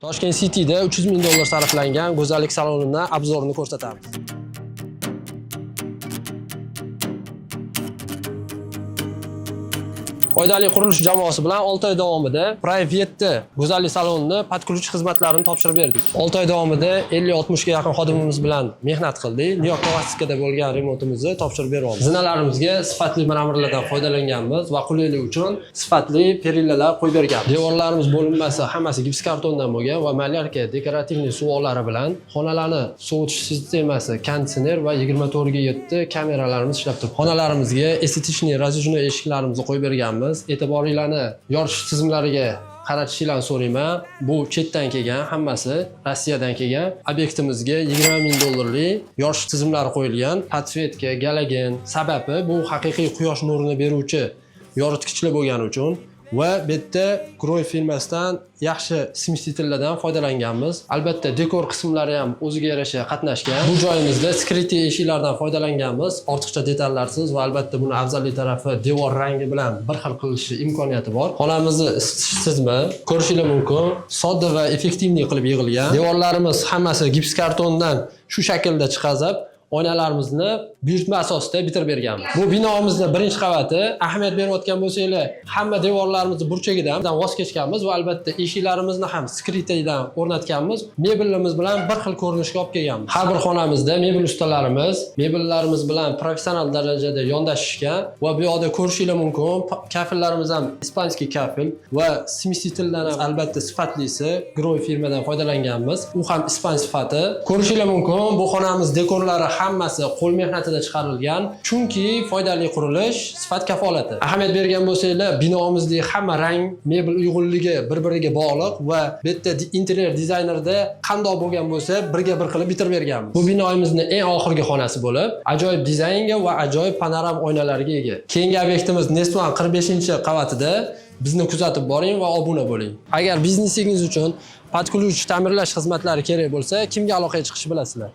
Toshkent City'da 300 ming dollar sarflangan go'zallik salonining obzorini ko'rsatamiz. Foydali qurilish jamoasi bilan 6 oy davomida private go'zallik salonini podключ xizmatlarini topshirib berdik. 6 oy davomida 50-60 ga yaqin xodimimiz bilan mehnat qildik. Nyu-York bo'lgan remontimizni topshirib beryapmiz. Zinalarimizga sifatli mramorlardan foydalanganmiz va qulaylik uchun sifatli perillalar qo'yib berganmiz. Devorlarimiz bo'linmasi hammasi gips kartondan bo'lgan va malyarka dekorativniy suvoqlari bilan xonalarni sovutish sistemasi, konditsioner va 24 ga 7 kameralarimiz ishlab turibdi. Xonalarimizga estetik razijnoy eshiklarimizni qo'yib berganmiz. E'tiboringlarni yorish tizimlariga qaratishinglarni so'rayman. Bu chetdan kelgan, hammasi Rossiyadan kelgan. Obyektimizga 20 ming dollarlik yorish tizimlari qo'yilgan. Podsvetka, galogen. Sababi bu haqiqiy quyosh nurini beruvchi yoritgichlar bo'lgani uchun va bu yerda Groy firmasidan yaxshi smesителlardan foydalanganmiz. Albatta dekor qismlari ham o'ziga yarasha qatnashgan. Bu joyimizda skrytli eshiklardan foydalanganmiz. Ortiqcha detallarsiz va albatta buni afzalli tarafi devor rangi bilan bir xil qilish imkoniyati bor. Xonamizni isitish tizimi ko'rishingiz mumkin. Sodda va effektivniy qilib yig'ilgan. Devorlarimiz hammasi gips kartondan shu shaklda chiqazib oynalarimizni buyurtma asosida bitirib berganmiz. Bu binomizning birinchi qavati. Ahamiyat berayotgan bo'lsanglar, hamma devorlarimizni burchagidan voz kechganmiz va albatta eshiklarimizni ham skrytdan o'rnatganmiz. Mebelimiz bilan bir xil ko'rinishga olib kelganmiz. Har bir xonamizda mebel ustalarimiz mebellarimiz bilan professional darajada yondashishgan va bu yoqda ko'rishingiz mumkin. Kafillarimiz ham ispanskiy kafil va smesiteldan ham albatta sifatlisi Groy firmadan foydalanganmiz. U ham ispan sifati. Ko'rishingiz mumkin, bu xonamiz dekorlari hammasi qo'l mehnatida chiqarilgan. Chunki foydali qurilish sifat kafolati. Ahamiyat bergan bo'lsanglar, binomizning hamma rang, mebel uyg'unligi bir-biriga bog'liq va bu yerda interyer dizaynerda qanday bo'lgan bo'lsa, birga bir qilib bitirib berganmiz. Bu binoimizning eng oxirgi xonasi bo'lib, ajoyib dizaynga va ajoyib panoram oynalarga ega. Keyingi obyektimiz Nestwan 45-qavatida. Bizni kuzatib boring va obuna bo'ling. Agar biznesingiz uchun podключ ta'mirlash xizmatlari kerak bo'lsa, kimga aloqaga chiqishni bilasizlar?